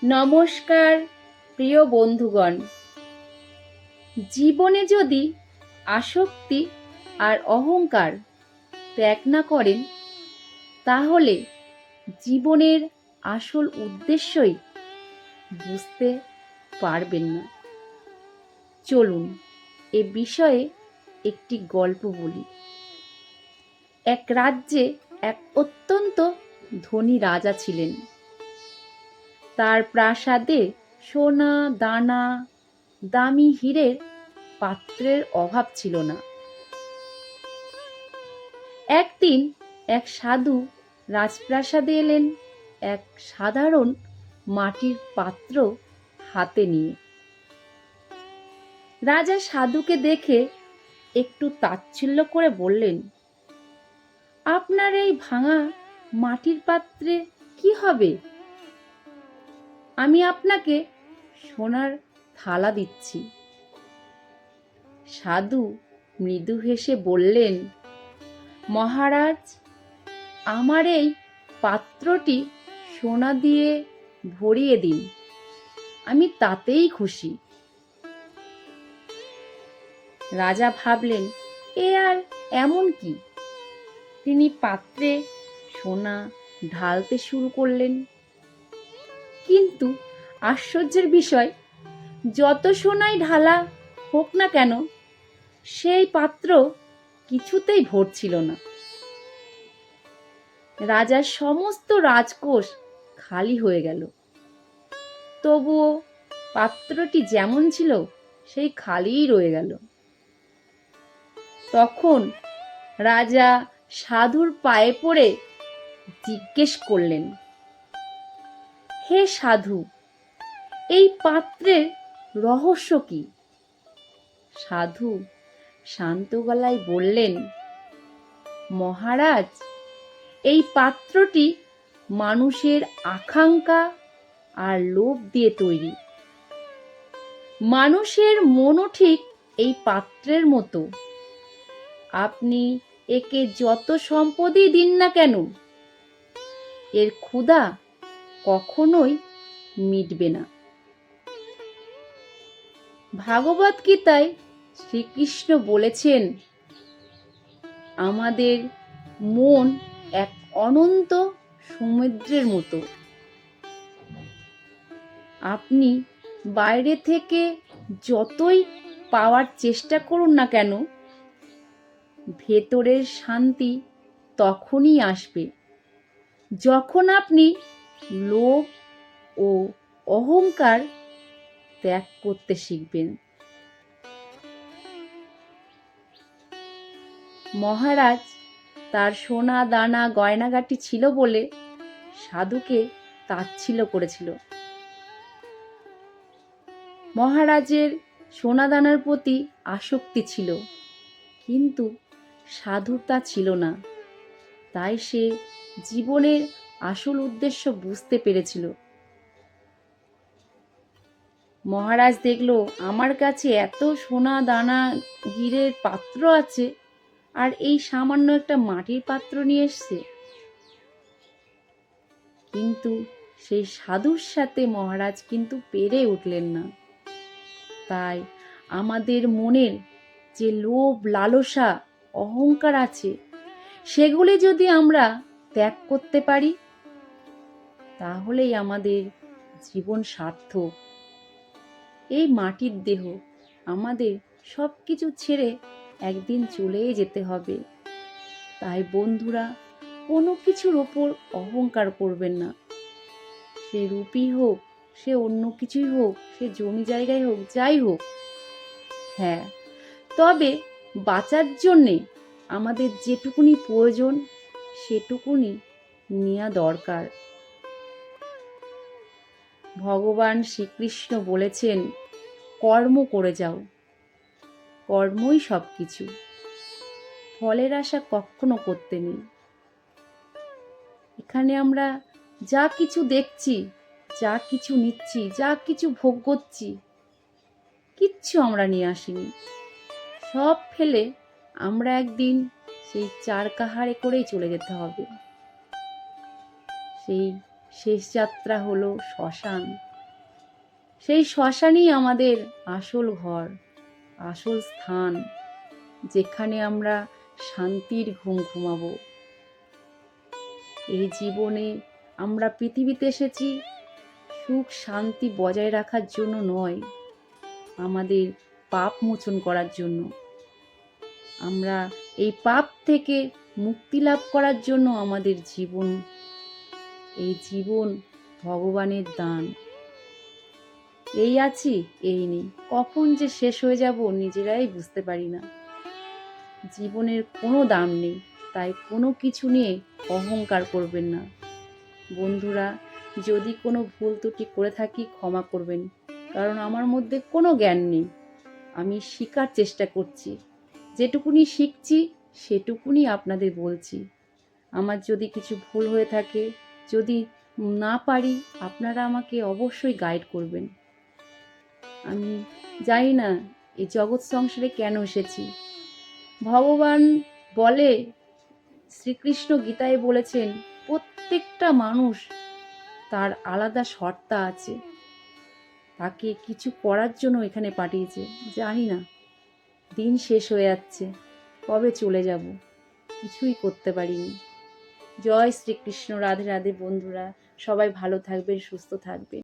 নমস্কার প্রিয় বন্ধুগণ। জীবনে যদি আসক্তি আর অহংকার ত্যাগ না করেন, তাহলে জীবনের আসল উদ্দেশ্যই বুঝতে পারবেন না। চলুন এ বিষয়ে একটি গল্প বলি। এক রাজ্যে এক অত্যন্ত ধনী রাজা ছিলেন। তার প্রাসাদে সোনা দানা দামি হীরের পাত্রের অভাব ছিল না। একদিন এক সাধু রাজপ্রাসাদে এলেন এক সাধারণ মাটির পাত্র হাতে নিয়ে। রাজা সাধুকে দেখে একটু তাচ্ছিল্য করে বললেন, আপনার এই ভাঙা মাটির পাত্রে কি হবে? আমি আপনাকে সোনার থালা দিচ্ছি। সাধু মৃদু হেসে বললেন, মহারাজ, আমার এই পাত্রটি সোনা দিয়ে ভরিয়ে দিন, আমি তাতেই খুশি। রাজা ভাবলেন, এ আর এমন কি? তিনি পাত্রে সোনা ঢালতে শুরু করলেন। কিন্তু আশ্চর্যের বিষয়, যত সোনাই ঢালা হোক না কেন, সেই পাত্র কিছুতেই ভরছিল না। রাজার সমস্ত রাজকোষ খালি হয়ে গেল। তবুও পাত্রটি যেমন ছিল সেই খালিই রয়ে গেল। তখন রাজা সাধুর পায়ে পড়ে জিজ্ঞেস করলেন, হে সাধু, এই পাত্রের রহস্য কি? সাধু শান্ত গলায় বললেন, মহারাজ, এই পাত্রটি মানুষের আকাঙ্ক্ষা আর লোভ দিয়ে তৈরি। মানুষের মনও ঠিক এই পাত্রের মতো। আপনি একে যত সম্পদই দিন না কেন, এর ক্ষুধা কখনোই মিটবে না। ভাগবত গীতায় শ্রীকৃষ্ণ বলেছেন, আমাদের মন এক অনন্ত সমুদ্রের মতো। আপনি বাইরে থেকে যতই পাওয়ার চেষ্টা করুন না কেন, ভেতরের শান্তি তখনই আসবে যখন আপনি লোভ ও অহংকার ত্যাগ করতে শিখবেন। মহারাজ তার সোনা দানা গয়নাগাটি ছিল বলে সাধুকে তাচ্ছিল্য করেছিল। মহারাজের সোনা দানার প্রতি আসক্তি ছিল, কিন্তু সাধুর তা ছিল না। তাই সে জীবনের আসল উদ্দেশ্য বুঝতে পেরেছিল। মহারাজ দেখল, আমার কাছে এত সোনা দানা হীরের পাত্র আছে, আর এই সামান্য একটা মাটির পাত্র নিয়ে এসছে। কিন্তু সেই সাধুর সাথে মহারাজ কিন্তু পেরে উঠলেন না। তাই আমাদের মনের যে লোভ লালসা অহংকার আছে, সেগুলি যদি আমরা ত্যাগ করতে পারি, তাহলেই আমাদের জীবন সার্থক। এই মাটির দেহ আমাদের সব কিছু ছেড়ে একদিন চলেই যেতে হবে। তাই বন্ধুরা, কোনো কিছুর ওপর অহংকার করবেন না। সে রূপই হোক, সে অন্য কিছুই হোক, সে জমি জায়গায় হোক, যাই হোক। হ্যাঁ, তবে বাঁচার জন্যে আমাদের যেটুকুনি প্রয়োজন সেটুকুনি নেওয়া দরকার। ভগবান শ্রীকৃষ্ণ বলেছেন, কর্ম করে যাও, কর্মই সব কিছু, ফলের আশা কখনো করতে নেই। এখানে আমরা যা কিছু দেখছি, যা কিছু নিচ্ছি, যা কিছু ভোগ করছি, কিচ্ছু আমরা নিয়ে আসিনি। সব ফেলে আমরা একদিন সেই চার কাহারে করেই চলে যেতে হবে। সেই শেষ যাত্রা হলো শ্মশান। সেই শ্মশানই আমাদের আসল ঘর, আসল স্থান, যেখানে আমরা শান্তির ঘুম ঘুমাবো। এই জীবনে আমরা পৃথিবীতে এসেছি সুখ শান্তি বজায় রাখার জন্য নয়, আমাদের পাপ মোচন করার জন্য। আমরা এই পাপ থেকে মুক্তি লাভ করার জন্য আমাদের জীবন, এই জীবন ভগবানের দান। এই আছি, এই নেই, কখন যে শেষ হয়ে যাব নিজেরাই বুঝতে পারি না। জীবনের কোনো দাম নেই, তাই কোনো কিছু নিয়ে অহংকার করবেন না। বন্ধুরা, যদি কোনো ভুল ত্রুটি করে থাকি ক্ষমা করবেন, কারণ আমার মধ্যে কোনো জ্ঞান নেই। আমি শেখার চেষ্টা করছি, যেটুকুনি শিখছি সেটুকুনি আপনাদের বলছি। আমার যদি কিছু ভুল হয়ে থাকে, যদি না পারি, আপনারা আমাকে অবশ্যই গাইড করবেন। আমি জানি না এই জগৎ সংসারে কেন এসেছি। ভগবান বলে, শ্রীকৃষ্ণ গীতায় বলেছেন, প্রত্যেকটা মানুষ তার আলাদা সত্তা আছে, তাকে কিছু করার জন্য এখানে পাঠিয়েছে। জানি না, দিন শেষ হয়ে যাচ্ছে, কবে চলে যাব, কিছুই করতে পারিনি। জয় শ্রীকৃষ্ণ, রাধে রাধে বন্ধুরা, সবাই ভালো থাকবেন, সুস্থ থাকবেন।